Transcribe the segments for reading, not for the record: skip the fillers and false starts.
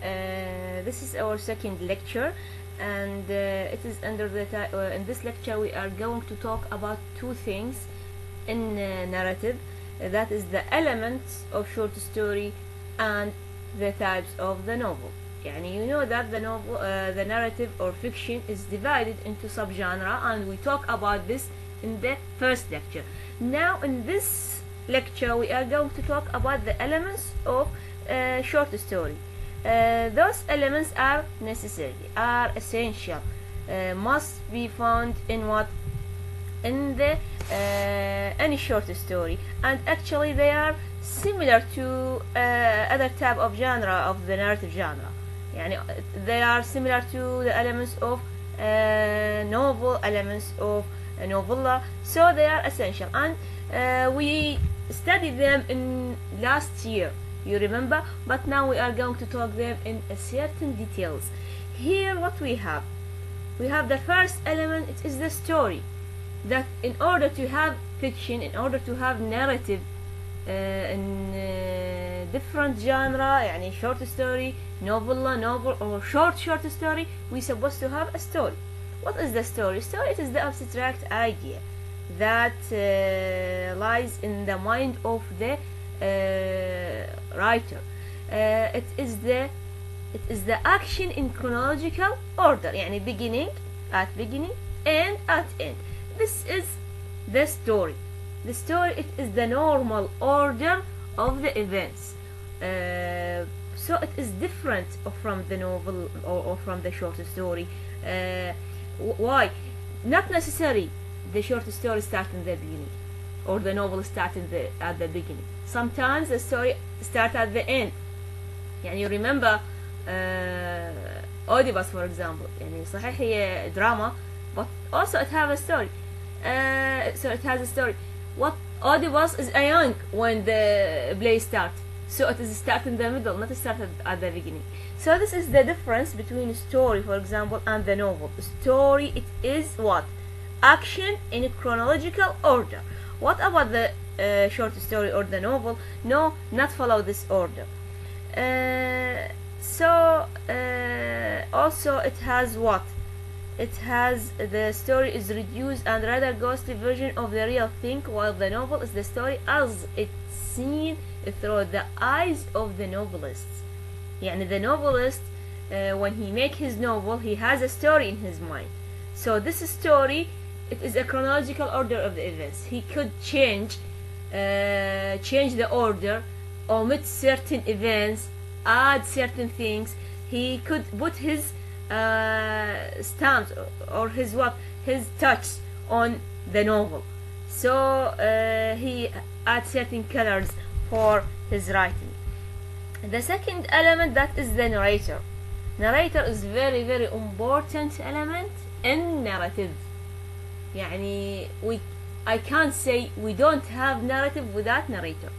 This is our second lecture, and it is under the in this lecture we are going to talk about two things in narrative. That is the elements of short story and the types of the novel. يعني you know that the novel, the narrative or fiction is divided into subgenre, and we talk about this in the first lecture. Now in this lecture we are going to talk about the elements of short story. Those elements are necessary, are essential, must be found in what? In the any short story, and actually they are similar to other type of genre of the narrative genre. يعني they are similar to the elements of novel, elements of novella, so they are essential, and we studied them in last year, you remember, but now we are going to talk them in a certain details. Here what we have the first element, it is the story. That in order to have fiction, in order to have narrative in different genre, يعني short story, novella, novel, or short story, we supposed to have a story. What is the story? Story, it is the abstract idea that lies in the mind of the writer. It is the action in chronological order, يعني beginning and at end. This is the story. The story, it is the normal order of the events. So it is different from the novel or from the short story. Why? Not necessarily the short story starts in the beginning, or the novel starts at the beginning. Sometimes the story starts at the end. يعني you remember Oedipus, for example. يعني صحيح هي drama, but also it has a story. So it has a story. What Oedipus is a young when the play starts, so it is start in the middle, not started at the beginning. So this is the difference between story, for example, and the novel. Story, it is what? Action in chronological order. What about the short story or the novel? No, not follow this order. Also it has what? It has the story is reduced and rather ghostly version of the real thing, while the novel is the story as it's seen through the eyes of the novelist. يعني the novelist, when he make his novel, he has a story in his mind. So this story, it is a chronological order of the events. He could change the order, omit certain events, add certain things. He could put his stamps or his touch on the novel. So he adds certain colors for his writing. The second element, that is the narrator. Narrator is very very important element in narrative. يعني I can't say we don't have narrative without narrator.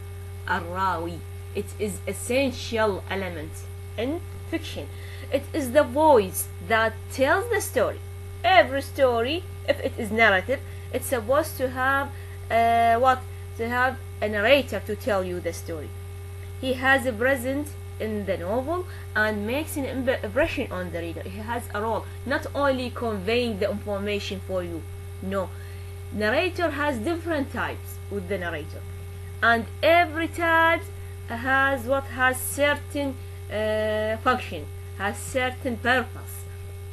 الراوي, it is essential element in fiction. It is the voice that tells the story. Every story, if it is narrative, it's supposed to have to have a narrator to tell you the story. He has a present in the novel and makes an impression on the reader. He has a role, not only conveying the information for you. No, narrator has different types with the narrator, and every type has certain function, has certain purpose.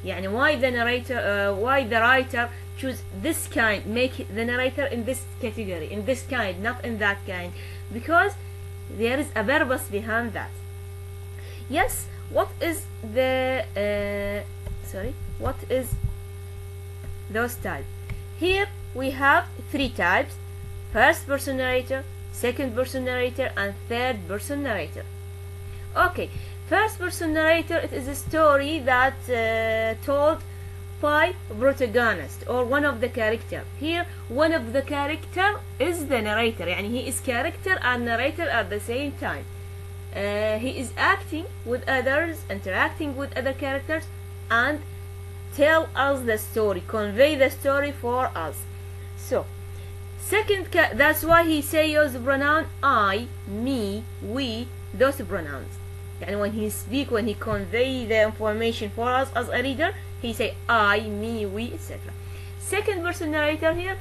يعني why the narrator, why the writer choose this kind, make the narrator in this category, in this kind, not in that kind, because there is a purpose behind that. Yes, what is the what is those types? Here we have three types: first person narrator, second person narrator, and third person narrator. Okay, first person narrator, it is a story that told by protagonist or one of the character. Here one of the character is the narrator, يعني he is character and narrator at the same time. He is acting with others, interacting with other characters, and tell us the story, convey the story for us. So second, that's why he say use pronoun I, me, we, those pronouns. يعني when he speak, when he convey the information for us as a reader, he say I, me, we, etc. Second person narrator here,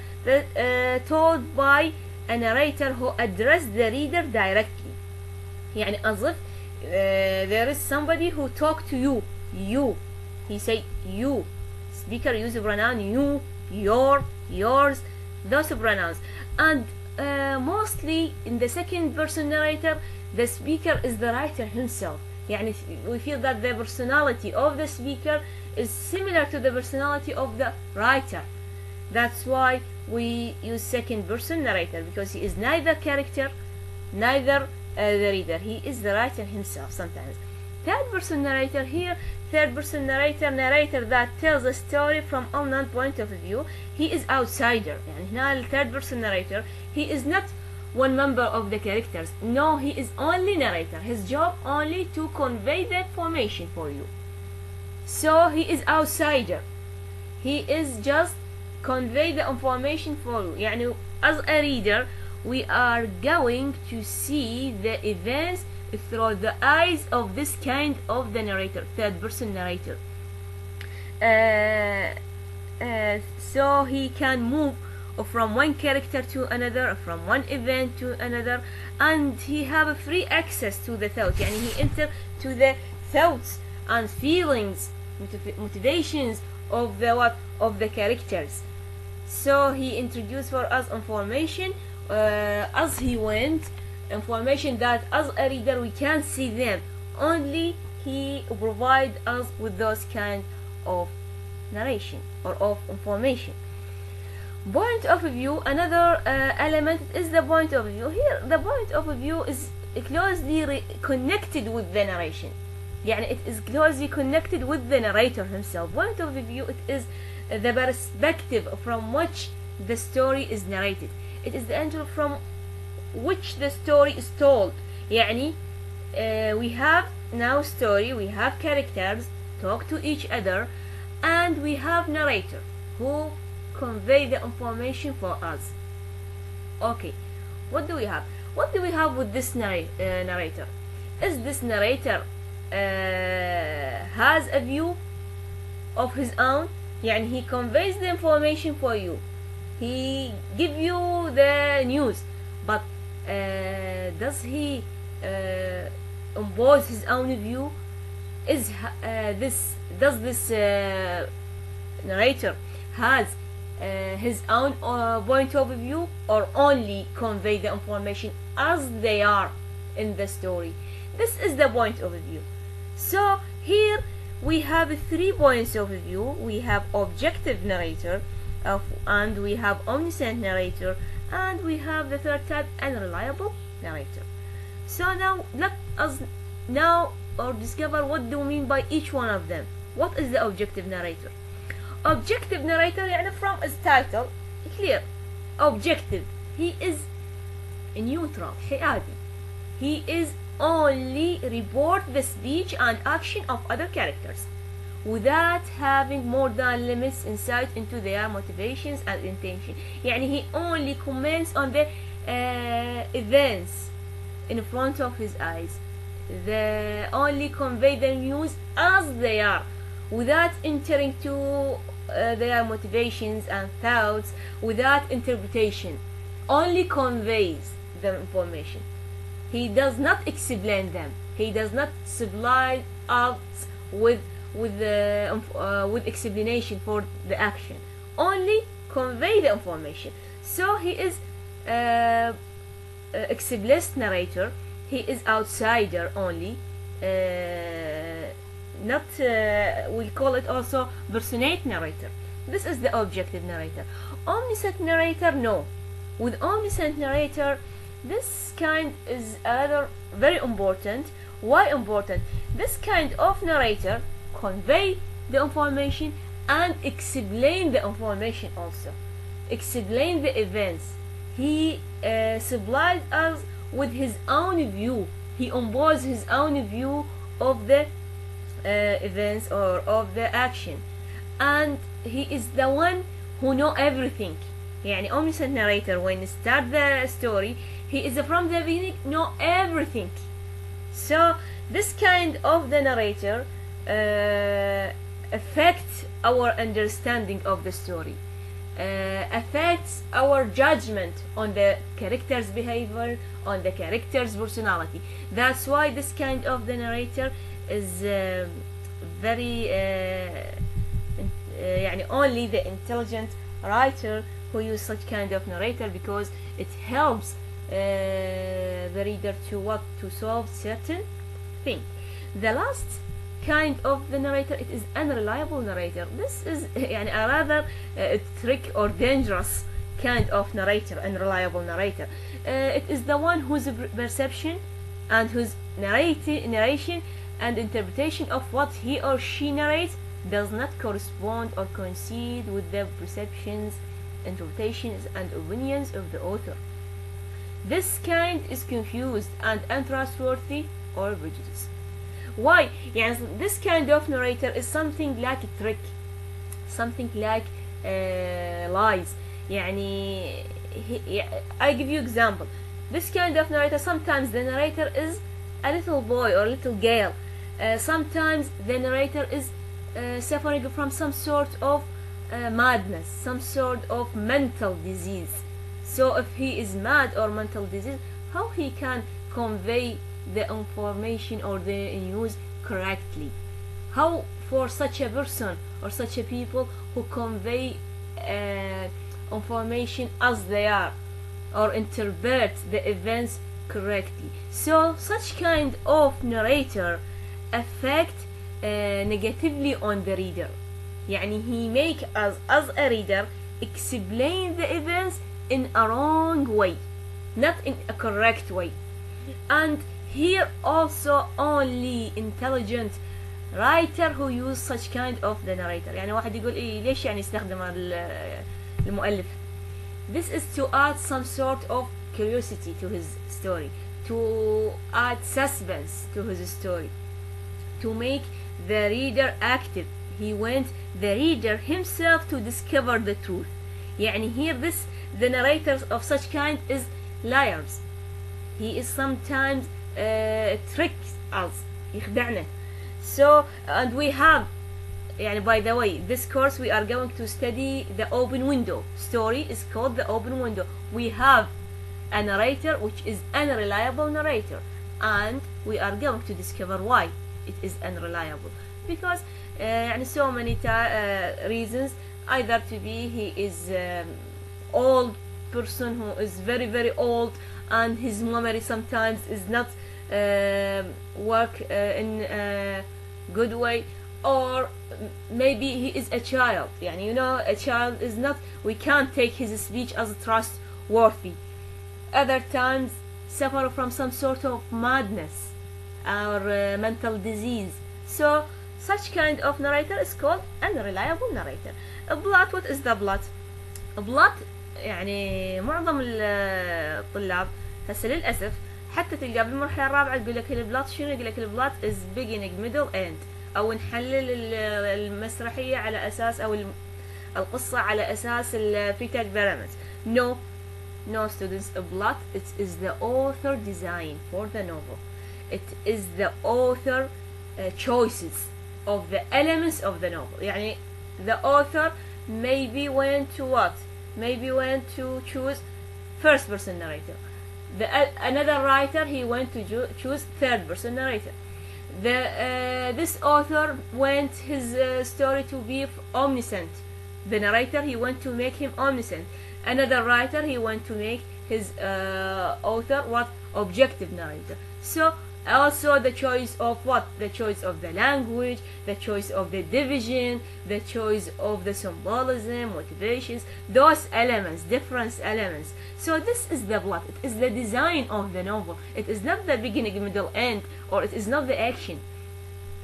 told by a narrator who address the reader directly. يعني as if there is somebody who talk to you. You. He say you. Speaker use the pronoun you, your, yours, those pronouns. And mostly in the second person narrator, the speaker is the writer himself. يعني we feel that the personality of the speaker is similar to the personality of the writer. That's why we use second person narrator, because he is neither character, neither the reader. He is the writer himself sometimes. Third person narrator here, third person narrator that tells a story from unknown point of view. He is outsider. يعني هنا third person narrator, he is not one member of the characters. No, he is only narrator. His job only to convey the information for you. So he is outsider. He is just convey the information for you. يعني as a reader, we are going to see the events through the eyes of this kind of the narrator, third person narrator. So he can move from one character to another, from one event to another, and he have a free access to the thought. يعني he enter to the thoughts and feelings, motivations of the of the characters. So he introduced for us information as he went, information that as a reader we can't see them. Only he provide us with those kind of narration or of information. Point of view, another element is the point of view. Here the point of view is closely connected with the narration. يعني it is closely connected with the narrator himself. Point of view, it is the perspective from which the story is narrated. It is the angle from which the story is told. يعني we have now story, we have characters talk to each other, and we have narrator who convey the information for us. Okay, what do we have? What do we have with this narrator? Is this narrator has a view of his own? يعني he conveys the information for you. He give you the news, but does he impose his own view? Is does this narrator has his own point of view, or only convey the information as they are in the story? This is the point of view. So here we have 3 points of view. We have objective narrator, and we have omniscient narrator, and we have the third type, unreliable narrator. So now let us now or discover what do we mean by each one of them. What is the objective narrator? Objective narrator يعني from its title clear. Objective, he is neutral, حيادي. He is only report the speech and action of other characters without having more than limits insight into their motivations and intention. يعني he only comments on the events in front of his eyes. They only convey the news as they are, without entering to their motivations and thoughts, without interpretation. Only conveys the information. He does not explain them. He does not supply us with explanation for the action. Only convey the information. So he is explicit narrator. He is outsider only. Not we call it also personate narrator. This is the objective narrator. Omniscient narrator, no. With omniscient narrator, this kind is rather very important. Why important? This kind of narrator convey the information and explain the information also. Explain the events. He supplies us with his own view. He imposes his own view of the events or of the action, and he is the one who know everything. يعني omniscient narrator, when he start the story, he is from the beginning know everything. So This kind of the narrator affects our understanding of the story, affects our judgment on the character's behavior, on the character's personality. That's why this kind of the narrator is very يعني only the intelligent writer who use such kind of narrator, because it helps the reader to solve certain thing. The last kind of the narrator, it is unreliable narrator. This is يعني a rather trick or dangerous kind of narrator, unreliable narrator. It is the one whose perception and whose narration and interpretation of what he or she narrates does not correspond or coincide with the perceptions, interpretations, and opinions of the author. This kind is confused and untrustworthy or prejudiced. Why? يعني this kind of narrator is something like a trick, something like lies. يعني I give you example. This kind of narrator, sometimes the narrator is a little boy or a little girl. Sometimes the narrator is suffering from some sort of madness, some sort of mental disease. So if he is mad or mental disease, how he can convey the information or the news correctly? How for such a person or such a people who convey information as they are or interpret the events correctly? So such kind of narrator affect negatively on the reader. يعني he make us as a reader explain the events in a wrong way, not in a correct way. And here also only intelligent writer who use such kind of the narrator. يعني واحد يقول إيه ليش يعني يستخدم المؤلف. This is to add some sort of curiosity to his story, to add suspense to his story, to make the reader active. He wants the reader himself to discover the truth. يعني here the narrators of such kind is liars. He is sometimes tricks us, يخدعنا. So and we have يعني by the way, this course we are going to study the open window story. Is called the open window. We have a narrator which is unreliable narrator, and we are going to discover why it is unreliable, because يعني so many reasons. Either to be he is old person who is very very old and his memory sometimes is not work in a good way, or maybe he is a child. يعني you know a child is not, we can't take his speech as trustworthy. Other times suffer from some sort of madness or mental disease. So such kind of narrator is called unreliable narrator. A plot, what is the plot? A plot يعني معظم الطلاب هسه للأسف حتى تلقى بالمرحلة الرابعة يقول لك البلات شنو؟ يقول لك البلات is beginning middle end، أو نحلل المسرحية على أساس أو القصة على أساس الفيتاج pyramids. No students, a plot it is the author design for the novel. It is the author choices of the elements of the novel. يعني the author maybe went to what? Maybe went to choose first person narrator. Another writer he went to choose third person narrator. This author went his story to be omniscient. The narrator he went to make him omniscient. Another writer he went to make his author what? Objective narrator. So also the choice of what? The choice of the language, the choice of the division, the choice of the symbolism, motivations, those elements, different elements. So this is the plot. It is the design of the novel. It is not the beginning, middle, end, or it is not the action.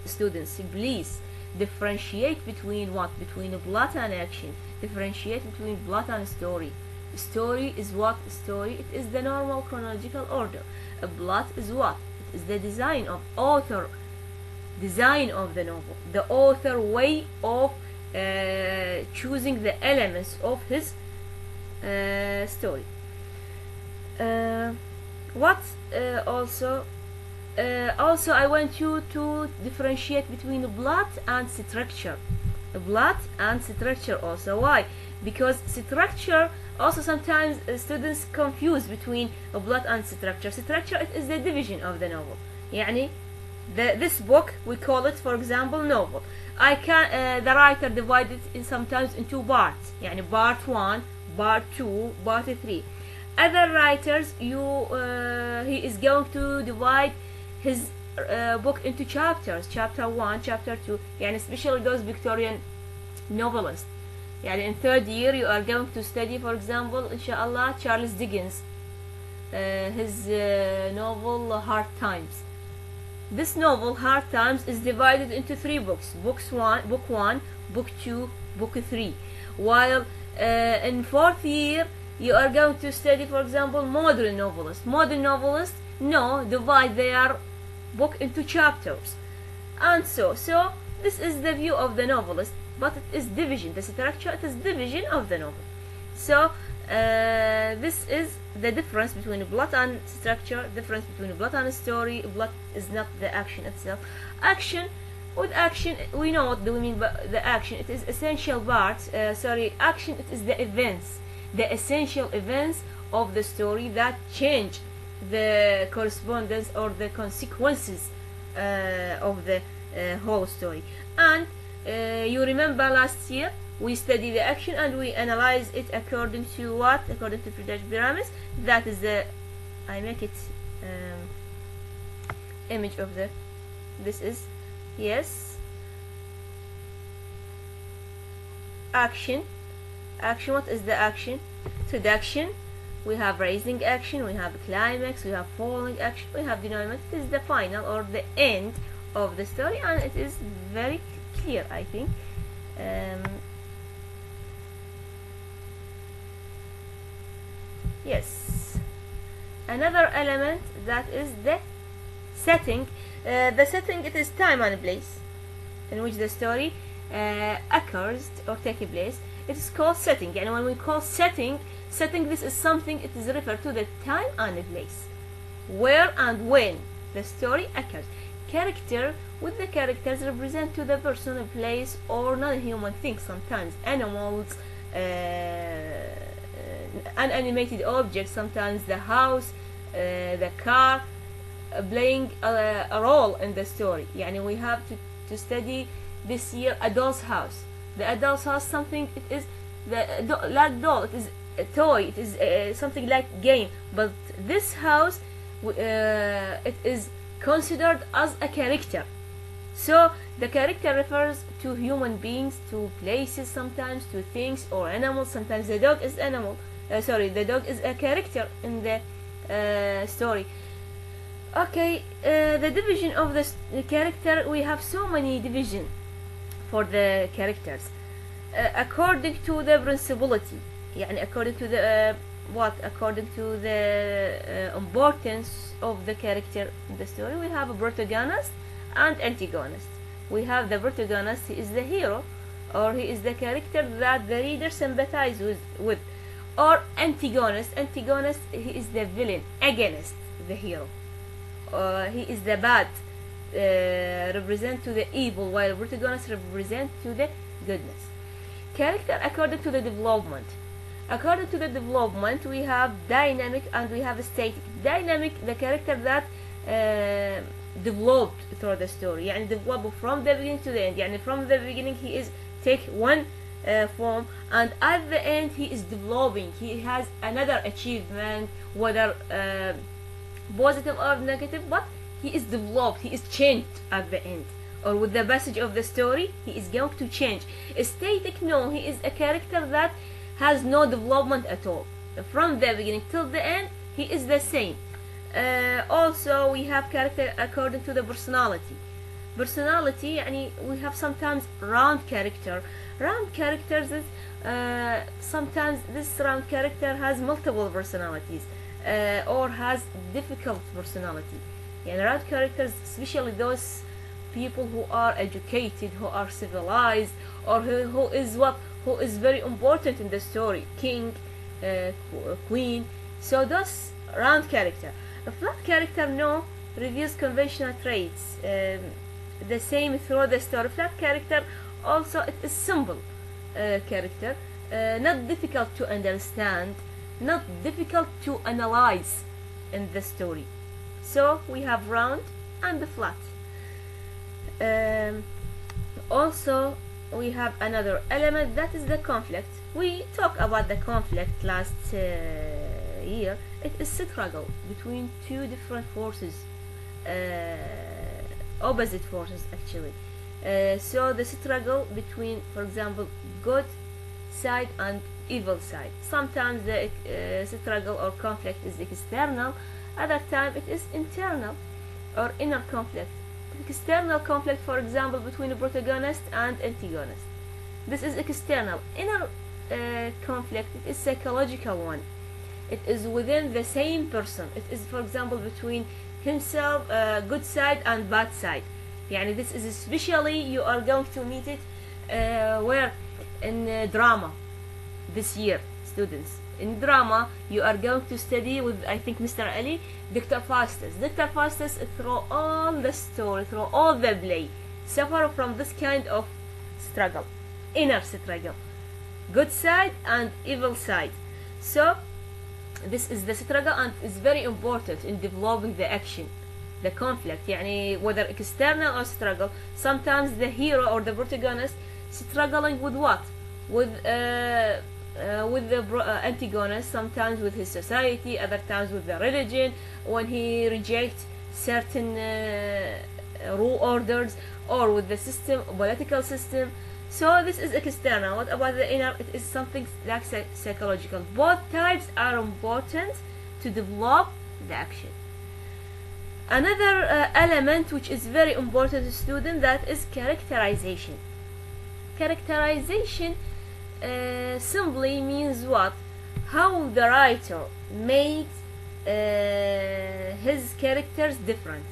Students, please differentiate between what? Between a plot and action. Differentiate between plot and story. Story is what? Story, it is the normal chronological order. A plot is what? Is the design of author, design of the novel, the author way of choosing the elements of his story. What also Also, I want you to differentiate between plot and structure. Plot and structure also. Why? Because structure also sometimes students confuse between a plot and structure. Structure, it is the division of the novel. يعني this book we call it, for example, novel. I can the writer divided it sometimes into parts. يعني part 1, part 2, part 3. Other writers, he is going to divide his book into chapters, chapter 1, chapter 2, يعني especially those Victorian novelists. يعني in third year you are going to study, for example, inshallah, Charles Dickens, his novel Hard Times. This novel Hard Times is divided into 3 books. Book 1, book 2, book 3. While in fourth year you are going to study, for example, modern novelists. Modern novelists divide their book into chapters, and so this is the view of the novelist, but it is division. The structure, it is division of the novel. So this is the difference between plot and structure, difference between plot and story. Plot is not the action itself. Action, with action we know what do we mean by the action. It is essential part, action, it is the events, the essential events of the story that change the correspondence or the consequences of the whole story. And you remember last year we studied the action and we analyze it according to what? According to Friedrich Pyramids. That is the, I make it image of the, this is, yes, action. Action, what is the action? Introduction, we have raising action, we have climax, we have falling action, we have denouement. It is the final or the end of the story, and it is very clear, I think. Yes, another element, that is the setting. The setting, it is time and place in which the story occurs or takes place. It is called setting. And when we call setting, this is something, it is referred to the time and place, where and when the story occurs. Character, with the characters represent to the person, a place, or non-human things, sometimes animals, unanimated objects, sometimes the house, the car, playing a role in the story. يعني we have to study this year a doll's house. The adult's house, something, it is like doll, it is a toy, it is something like game, but this house, it is considered as a character. So the character refers to human beings, to places, sometimes to things or animals. Sometimes the dog is animal, the dog is a character in the story. Okay, the division of the character, we have so many divisions for the characters according to the principality. يعني according to the according to the importance of the character in the story. We have a protagonist and antagonist. We have the protagonist, he is the hero, or he is the character that the reader sympathizes with, or antagonist, he is the villain against the hero. He is the bad, represent to the evil, while protagonist represent to the goodness. Character according to the development. According to the development, we have dynamic and we have static. Dynamic, the character that developed through the story, يعني developed from the beginning to the end. يعني from the beginning he is take one form, and at the end he is developing. He has another achievement, whether positive or negative, but he is developed, he is changed at the end, or with the passage of the story he is going to change. Static, no, he is a character that has no development at all. From the beginning till the end he is the same. Also we have character according to the personality. Personality, يعني we have sometimes round character. Round characters is sometimes this round character has multiple personalities, or has difficult personality. يعني round characters, especially those people who are educated, who are civilized, or who is very important in the story, king, queen. So those round character. A flat character, no, reveals conventional traits, the same through the story. Flat character also, it is simple character, not difficult to understand, not difficult to analyze in the story. So we have round and flat. Also we have another element, that is the conflict. We talked about the conflict last year. It is struggle between two different forces, opposite forces actually. So the struggle between, for example, good side and evil side. Sometimes the struggle or conflict is external, other time it is internal or inner conflict. External conflict, for example, between a protagonist and antagonist. This is external. Inner conflict, it is psychological one. It is within the same person. It is, for example, between himself, good side and bad side. يعني this is especially you are going to meet it where in drama this year, students. In drama you are going to study with, I think, Mr. Ali, Dr. Faustus. Dr. Faustus, through all the story, through all the play, suffer from this kind of struggle, inner struggle, good side and evil side. So this is the struggle, and is very important in developing the action, the conflict. يعني whether external or struggle, sometimes the hero or the protagonist struggling with what? With the antagonist, sometimes with his society, other times with the religion, when he rejects certain rule orders, or with the system, political system. So this is external. What about the inner? It is something like psychological. Both types are important to develop the action. Another element which is very important to students, that is characterization. Characterization simply means what? How the writer makes his characters different,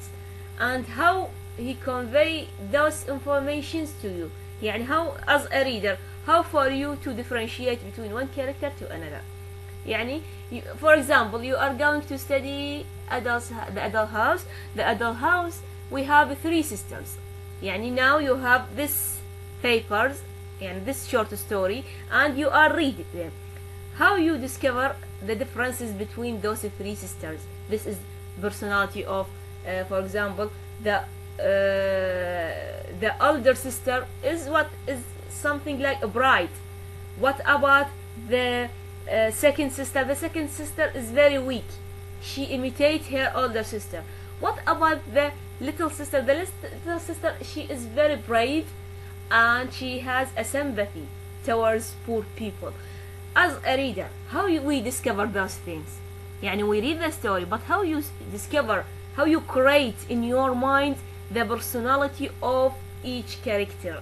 and how he convey those informations to you. يعني how, as a reader, how for you to differentiate between one character to another. يعني for example, you are going to study the adult house. The adult house, we have 3 sisters. يعني now you have this papers and this short story, and you are reading them. How you discover the differences between those 3 sisters? This is personality of, for example, the older sister is what is something like a bride. What about the second sister? The second sister is very weak. She imitates her older sister. What about the little sister? The little sister, she is very brave, and she has a sympathy towards poor people. As a reader, how we discover those things? يعني we read the story, but how you discover, how you create in your mind the personality of each character?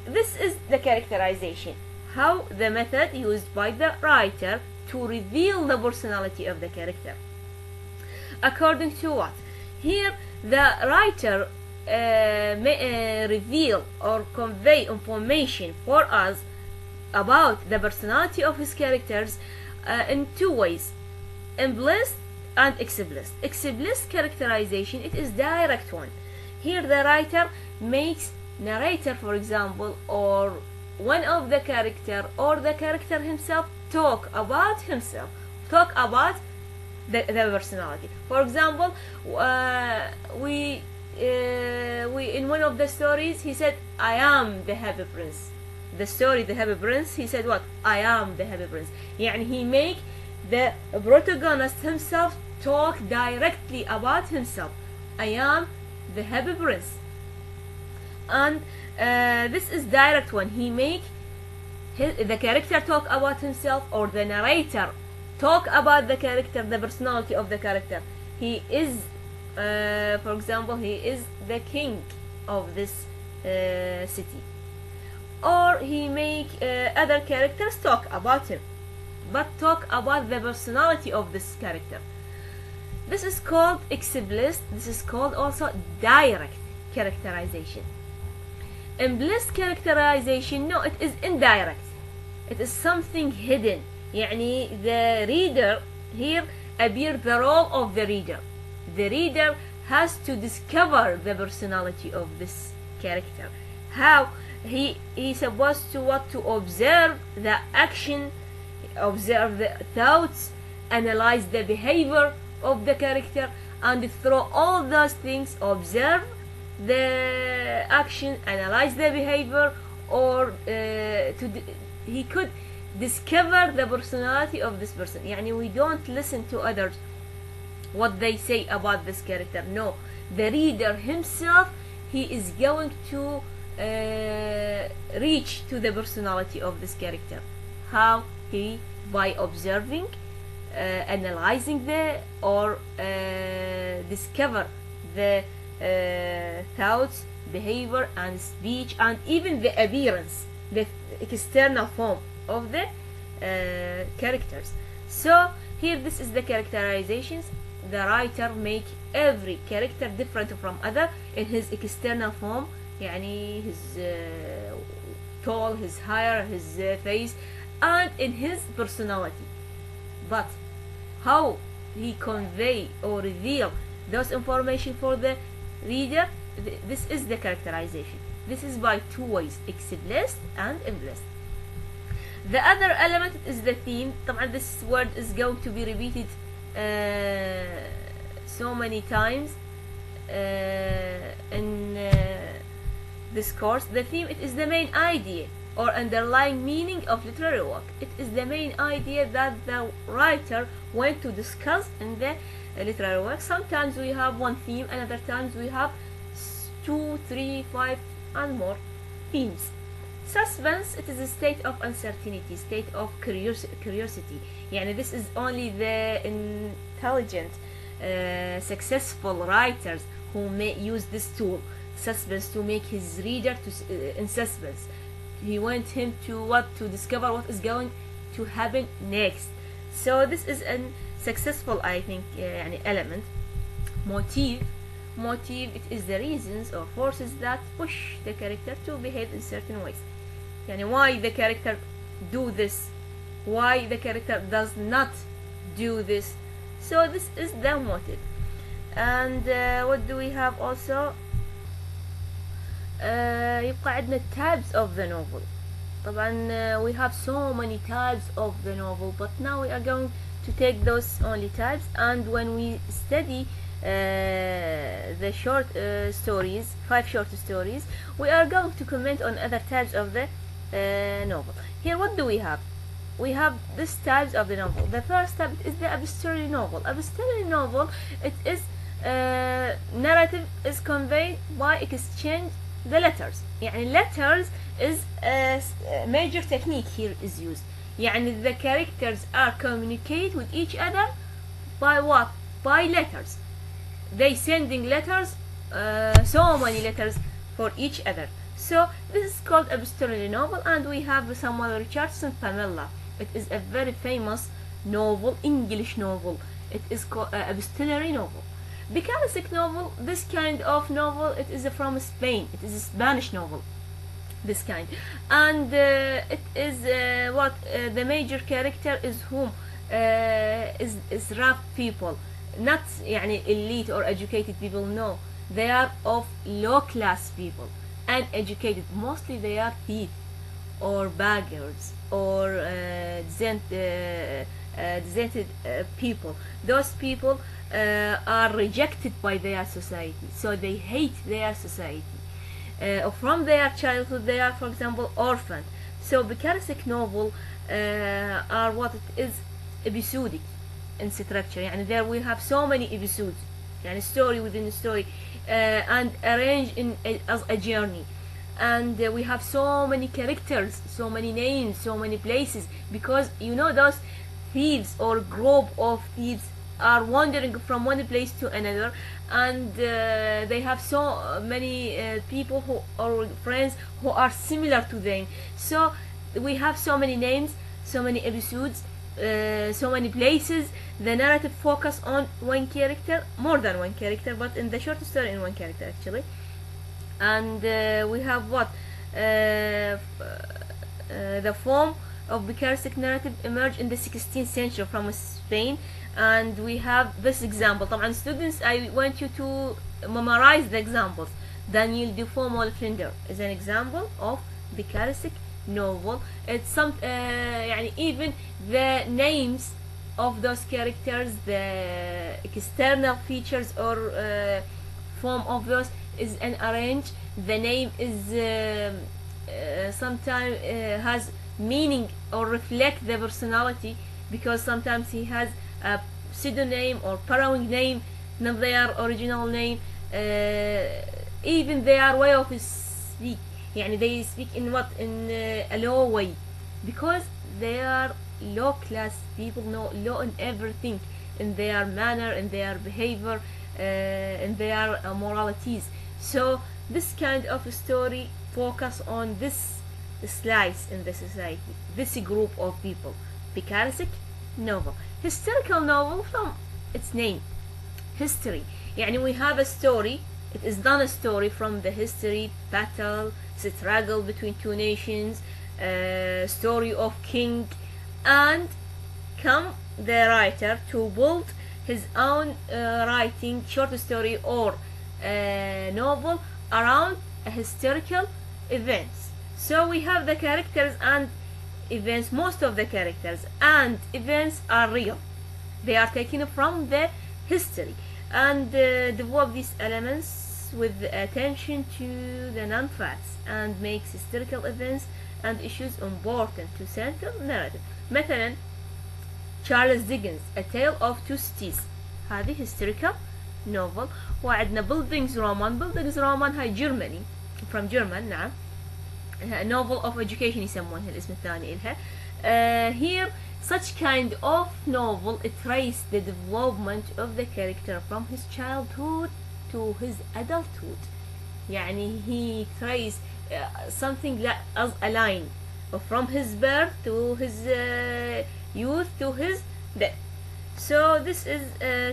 This is the characterization. How the method used by the writer to reveal the personality of the character. According to what? Here the writer may reveal or convey information for us about the personality of his characters in 2 ways: implicit and explicit. Explicit characterization, it is direct one. Here the writer makes narrator, for example, or one of the character, or the character himself, talk about himself, talk about the personality. For example, we in one of the stories, he said, I am the happy prince. The story, the happy prince, he said what? I am the happy prince. يعني he make the protagonist himself talk directly about himself. I am the happy prince. And this is direct one. He make the character talk about himself, or the narrator talk about the character, the personality of the character. He is, for example, he is the king of this city, or he make other characters talk about him, but talk about the personality of this character. This is called explicit. This is called also direct characterization. Implicit characterization, no, it is indirect. It is something hidden. يعني the reader here appear the role of the reader. The reader has to discover the personality of this character. How he's supposed to what, to observe the action, observe the thoughts, analyze the behavior of the character, and through all those things, observe the action, analyze the behavior, or he could discover the personality of this person. يعني we don't listen to others what they say about this character. No, the reader himself, he is going to reach to the personality of this character. How? He, by observing, analyzing the, or discover the thoughts, behavior, and speech, and even the appearance, the external form of the characters. So here, this is the characterizations. The writer make every character different from other in his external form, يعني his tall, his hair, his face, and in his personality. But how he convey or reveal those information for the reader, this is the characterization. This is by two ways, explicit and implicit. The other element is the theme. طبعا this word is going to be repeated so many times in this course. The theme, it is the main idea or underlying meaning of literary work. It is the main idea that the writer wants to discuss in the literary work. Sometimes we have one theme, and other times we have 2, 3, 5 and more themes. Suspense, it is a state of uncertainty, state of curiosity. يعني this is only the intelligent, successful writers who may use this tool, suspense, to make his reader to in suspense. He wants him to what, to discover what is going to happen next. So this is a successful, I think, يعني element. Motive, it is the reasons or forces that push the character to behave in certain ways. يعني why the character do this, why the character does not do this. So this is the motive. And what do we have also? يبقى عندنا types of the novel. طبعا we have so many types of the novel, but now we are going to take those only types, and when we study the short stories, 5 short stories, we are going to comment on other types of the novel. Here, what do we have? We have these types of the novel. The first type is the epistolary novel. Epistolary novel, it is narrative is conveyed by exchange the letters. يعني letters is a major technique here is used. يعني the characters are communicate with each other by what? By letters. They sending letters, so many letters for each other. So this is called epistolary novel, and we have Samuel Richardson Pamela. It is a very famous novel, English novel. It is called epistolary novel. Bucolic novel, this kind of novel, it is from Spain. It is a Spanish novel, this kind, and it is the major character is whom is rough people, not يعني elite or educated people. No, they are of low class people, uneducated. Mostly they are thieves or beggars or deserted people. Those people are rejected by their society, so they hate their society. From their childhood, they are, for example, orphaned. So Bucolic novel are what it is, episodic in structure. يعني there we have so many episodes, يعني story within a story, and arranged in as a journey. And we have so many characters, so many names, so many places, because you know those thieves or group of thieves are wandering from one place to another, and they have so many people who or friends who are similar to them. So we have so many names, so many episodes, so many places. The narrative focus on one character, more than one character, but in the short story in one character actually. And we have what the form of Picaresque narrative emerged in the 16th century from Spain, and we have this example. طبعا students, I want you to memorize the examples. Daniel Defoe Molflinder is an example of Picaresque novel. It's some يعني even the names of those characters, the external features or form of those is an arrange. The name is sometimes has meaning or reflect the personality, because sometimes he has a pseudonym or borrowing name, not their original name. Even their way of speak, يعني they speak in what, in a low way, because they are low class people, low in everything, in their manner, in their behavior, in their moralities. So this kind of story focus on this slice in the society, this group of people. Picaresque novel. Historical novel from its name, history. يعني we have a story, it is not a story from the history, battle, struggle between two nations, story of king, and come the writer to build his own writing short story or novel around a historical events. So we have the characters and events, most of the characters and events are real, they are taken from the history, and develop these elements with attention to the non-facts, and makes historical events and issues important to central narrative. مثلا Charles Dickens A Tale of Two Cities، هذه historical novel. وعندنا Buildings Roman. Buildings Roman هاي Germany, from German. نعم، novel of education يسمونها الاسم الثاني إلها. Here such kind of novel it traces the development of the character from his childhood to his adulthood. يعني he traces something like as a line from his birth to his youth to his death. So this is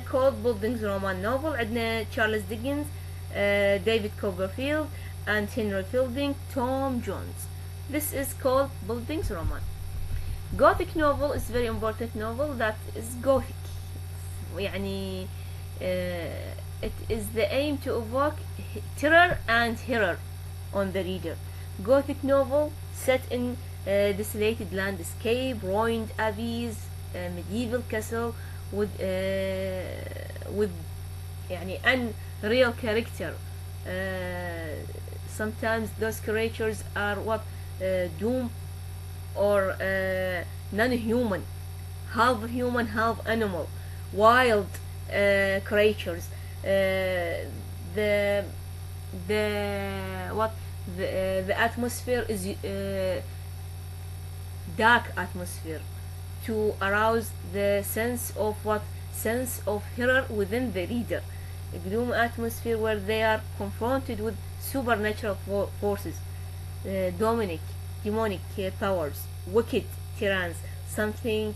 called Buildings Roman novel. عندنا Charles Dickens, David Copperfield, and Henry Fielding, Tom Jones. This is called Buildings Roman. Gothic novel is very important novel that is Gothic. يعني it is the aim to evoke terror and horror on the reader. Gothic novel set in desolated landscape, ruined abbeys, medieval castle with يعني unreal character. Sometimes those creatures are what doom or non-human, half human, half animal, wild creatures. The what the atmosphere is dark atmosphere to arouse the sense of what, sense of horror within the reader. A gloom atmosphere where they are confronted with supernatural forces, demonic powers, wicked tyrants, something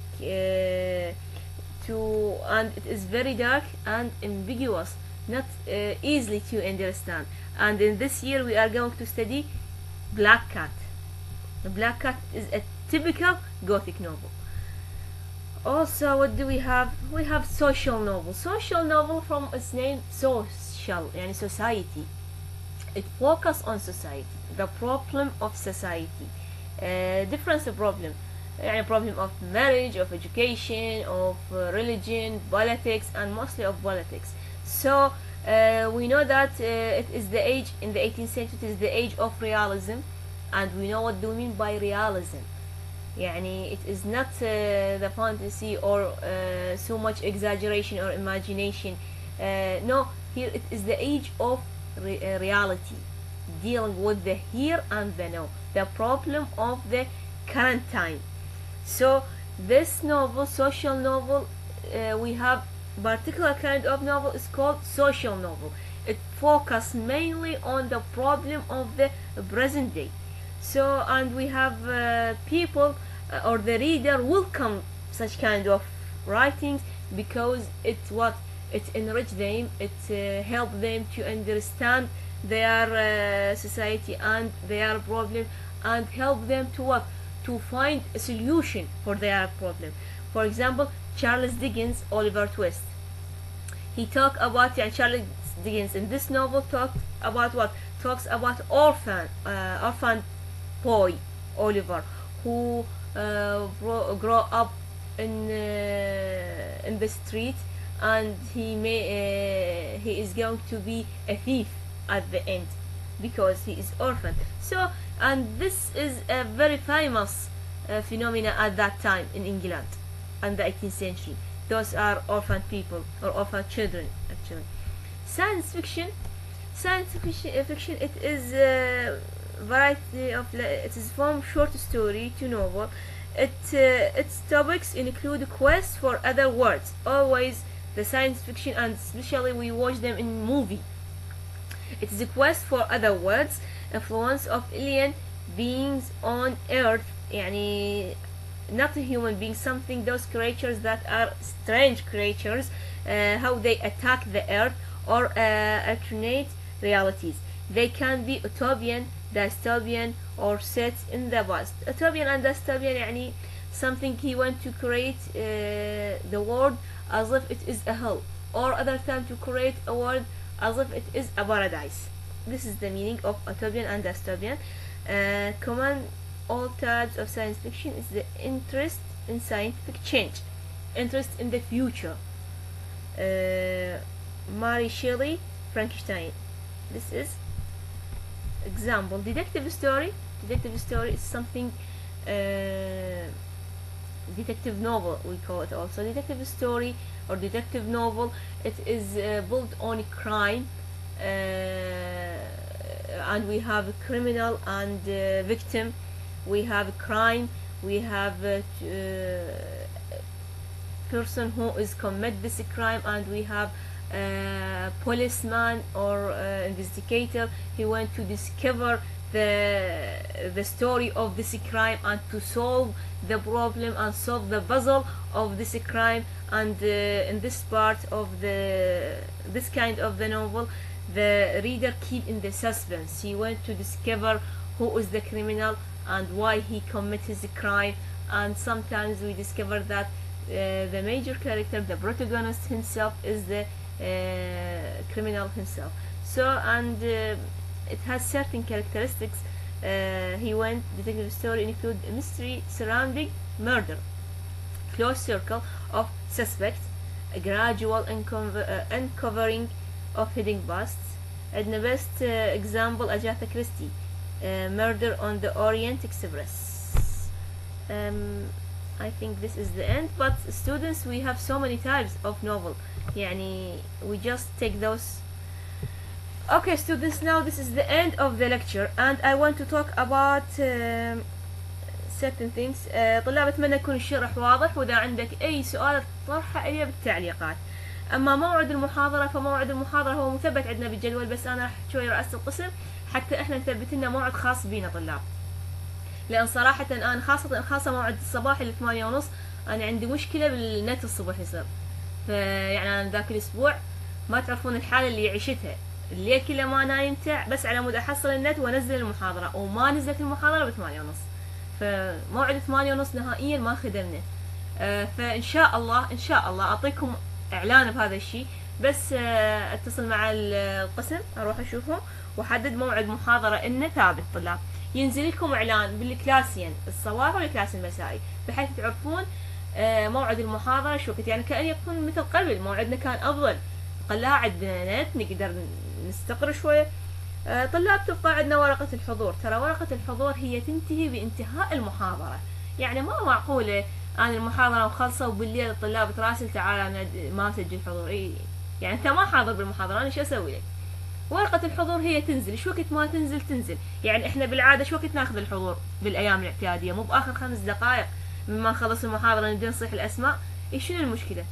and it is very dark and ambiguous, not easily to understand. And in this year we are going to study Black Cat. Black Cat is a typical Gothic novel. Also, what do we have? We have social novel. Social novel from its name, social, يعني society. It focuses on society, the problem of society, different problem, يعني problem of marriage, of education, of religion, politics, and mostly of politics. So we know that it is the age, in the 18th century, it is the age of realism, and we know what do we mean by realism. يعني it is not the fantasy or so much exaggeration or imagination. No, here it is the age of reality, dealing with the here and the now, the problem of the current time. So this novel, social novel, we have particular kind of novel is called social novel. It focuses mainly on the problem of the present day. So, and we have people or the reader welcome such kind of writings because it enrich them, it help them to understand their society and their problem, and help them to to find a solution for their problem. For example, Charles Dickens, Oliver Twist. He talked about, يعني Charles Dickens in this novel talked about what? Talks about orphan boy Oliver, who grow up in the street, and he is going to be a thief at the end because he is orphan. So, and this is a very famous phenomena at that time in England and the 18th century. Those are orphan people or orphan children actually. Science fiction, it is a variety of, it is from short story to novel. Its topics include quest for other worlds, always the science fiction, and especially we watch them in movie. It is a quest for other worlds, influence of alien beings on Earth, يعني not a human being, something, those creatures that are strange creatures, how they attack the Earth, or alternate realities. They can be utopian, dystopian, or set in the past. Utopian and dystopian يعني something he want to create the world as if it is a hell, or other time to create a world as if it is a paradise. This is the meaning of utopian and dystopian. Common all types of science fiction is the interest in scientific change, interest in the future. Mary Shelley, Frankenstein. This is example. Detective story is something, detective novel we call it also. Detective story or detective novel, it is built on crime, and we have a criminal and victim. We have crime, we have person who is commit this crime, and we have policeman or investigator. He went to discover the story of this crime and to solve the problem and solve the puzzle of this crime. And in this part of this kind of the novel, the reader keep in the suspense. He went to discover who is the criminal and why he commit his crime. And sometimes we discover that the major character, the protagonist himself, is the criminal himself. So, and it has certain characteristics. He went detective story include a mystery surrounding murder, close circle of suspects, a gradual uncovering of hidden pasts. And the best example, Agatha Christie, Murder on the Orient Express. I think this is the end, but students, we have so many types of novel, يعني we just take those. Okay students, now this is the end of the lecture, and I want to talk about certain things. طلاب أتمنى يكون الشرح واضح، وإذا عندك أي سؤال طرحه إلي بالتعليقات. أما موعد المحاضرة، فموعد المحاضرة هو مثبت عندنا بالجدول، بس أنا راح شوي رأست القسم حتى إحنا نثبت لنا موعد خاص بينا طلاب، لأن صراحة أنا خاصة موعد الصباح اللي 8:30 أنا عندي مشكلة بالنت الصبح يصير، فيعني أنا ذاك الأسبوع ما تعرفون الحالة اللي عشتها، الليل كله ما نايمتع بس على مود أحصل النت وأنزل المحاضرة، وما نزلت المحاضرة ب8:30، فموعد 8:30 نهائيا ما خدمنا. فإن شاء الله أعطيكم إعلان بهذا الشيء، بس أتصل مع القسم أروح أشوفهم وحدد موعد محاضرة إنه ثابت طلاب. ينزل لكم إعلان بالكلاسين الصباح والكلاس المسائي، بحيث تعرفون موعد المحاضرة شو وقت، يعني كأن يكون مثل قبل موعدنا كان أفضل، قلها عندنا نت نقدر نستقر شوية. طلاب تبقى عندنا ورقة الحضور، ترى ورقة الحضور هي تنتهي بانتهاء المحاضرة، يعني ما معقولة أنا المحاضرة مخلصة وبالليل الطلاب تراسل تعال أنا ما مسجل حضور، يعني أنت ما حاضر بالمحاضرة، أنا شو أسوي لك؟ ورقة الحضور هي تنزل شو وقت ما تنزل، يعني إحنا بالعادة شو وقت ناخذ الحضور بالأيام الاعتيادية، مو بآخر 5 دقائق مما نخلص المحاضرة نبدأ نصيح الأسماء. شنو المشكلة؟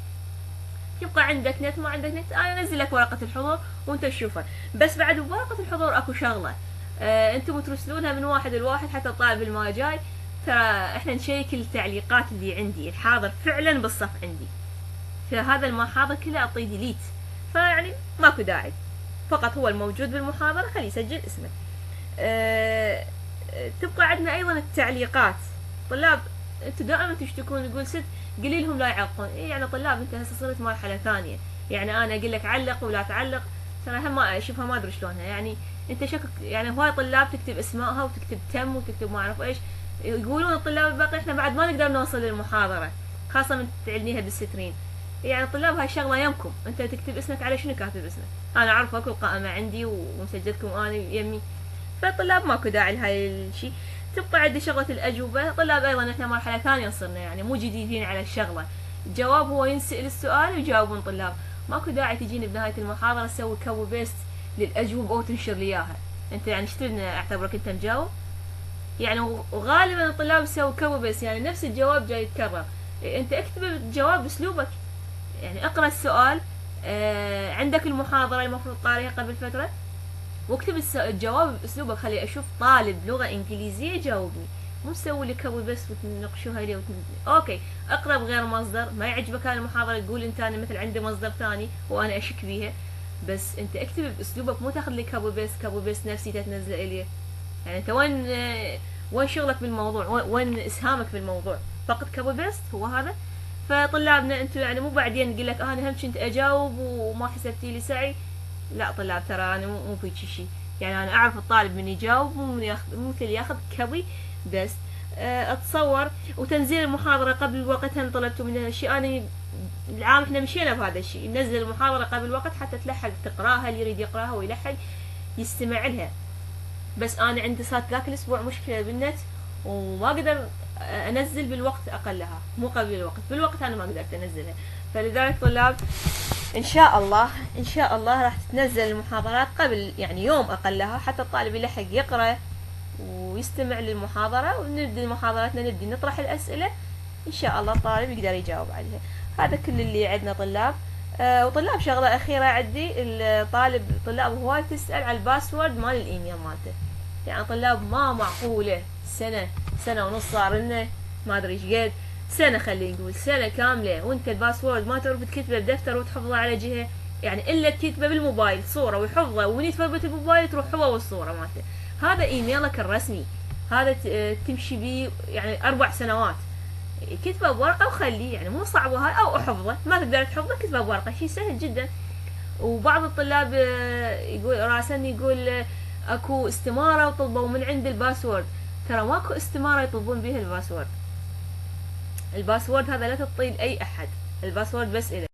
يبقى عندك نت ما عندك نت أنا أنزل لك ورقة الحضور وأنت تشوفها، بس بعد بورقة الحضور أكو شغلة أنتم ترسلونها من واحد لواحد حتى الطالب الما جاي، ترى إحنا نشيك التعليقات اللي عندي، الحاضر فعلا بالصف عندي، فهذا الما حاضر كله أعطيه ديليت، فيعني ماكو داعي، فقط هو الموجود بالمحاضرة خليه يسجل اسمه. تبقى عندنا أيضا التعليقات، طلاب انتوا دائما تشتكون، يقول ست قولي لهم لا يعلقون. يعني طلاب انت هسه صرت مرحله ثانيه، يعني انا اقول لك علق ولا تعلق، ترى هم ما اشوفها ما ادري شلونها. يعني انت شكك، يعني هواي طلاب تكتب اسمائها وتكتب تم وتكتب ما اعرف ايش، يقولون الطلاب الباقي احنا بعد ما نقدر نوصل للمحاضره، خاصه من تعلنيها بالسترين. يعني طلاب هاي الشغله يمكم، انت تكتب اسمك على شنو كاتب اسمك؟ انا اعرف اكو قائمه عندي ومسجلتكم انا يمي. فالطلاب ماكو داعي لهاي الشيء. تبقى عندي شغله الاجوبه. طلاب ايضا احنا مرحله ثانيه صرنا، يعني مو جديدين على الشغله. الجواب هو ينسال السؤال ويجاوبون طلاب. ماكو داعي تجيني بنهايه المحاضره تسوي كوبي بيست للاجوبه وتنشر لي اياها. انت يعني شتو اعتبرك انت مجاوب؟ يعني وغالبا الطلاب يسوي كوبي بيست، يعني نفس الجواب جاي يتكرر. انت اكتب الجواب باسلوبك، يعني اقرا السؤال. عندك المحاضره المفروض قاريها قبل فتره، واكتب الجواب باسلوبك، خلي اشوف طالب لغه انجليزيه يجاوبني، مو تسوي لي كوبي بس وتناقشوها لي اوكي. اقرا بغير مصدر، ما يعجبك هاي المحاضره تقول انت انا مثل عندي مصدر ثاني وانا اشك بيها، بس انت اكتب باسلوبك، مو تاخذ لي كوبي بيست نفسي تنزله الي. يعني انت وين شغلك بالموضوع؟ وين اسهامك بالموضوع؟ فقط كوبي بيست هو هذا. فطلابنا انتم يعني مو بعدين نقول لك انا هم كنت اجاوب وما حسبتي لي سعي. لا طلاب ترى انا مو في شيء. يعني انا اعرف الطالب من يجاوب مو مثل ياخذ كوي بس. اتصور. وتنزيل المحاضرة قبل الوقت هم طلبتوا مننا شيء. انا العام احنا مشينا بهذا الشيء، ننزل المحاضرة قبل الوقت حتى تلحق تقراها، اللي يريد يقراها ويلحق يستمع لها. بس انا عندي صارت ذاك الاسبوع مشكلة بالنت وما اقدر انزل بالوقت اقلها، مو قبل الوقت، بالوقت انا ما قدرت انزلها. فلذلك طلاب ان شاء الله ان شاء الله راح تتنزل المحاضرات قبل يعني يوم اقلها، حتى الطالب يلحق يقرا ويستمع للمحاضره، ونبدي محاضراتنا نبدي نطرح الاسئله ان شاء الله الطالب يقدر يجاوب عليها. هذا كل اللي عندنا طلاب. وطلاب شغله اخيره عندي، طلاب هواي تسال على الباسورد مال الايميل مالته. يعني طلاب ما معقوله سنه ونص صار لنا، ما ادري ايش قد سنه، خلينا نقول سنه كامله وانت الباسورد ما تعرف تكتبه بدفتر وتحفظه على جهه، يعني الا تكتبه بالموبايل صوره ويحفظه، ومن يتثبت الموبايل تروح هو والصوره مالته. هذا ايميلك الرسمي، هذا تمشي بيه يعني 4 سنوات. كتبه بورقه وخليه، يعني مو صعب هاي، او احفظه ما تقدر تحفظه كتبه بورقه، شيء سهل جدا. وبعض الطلاب يقول راسا يقول اكو استماره وطلبوا من عند الباسورد. ترى ماكو استماره يطلبون بيها الباسورد. الباسورد هذا لا تعطيه لاي احد، الباسورد بس إلك.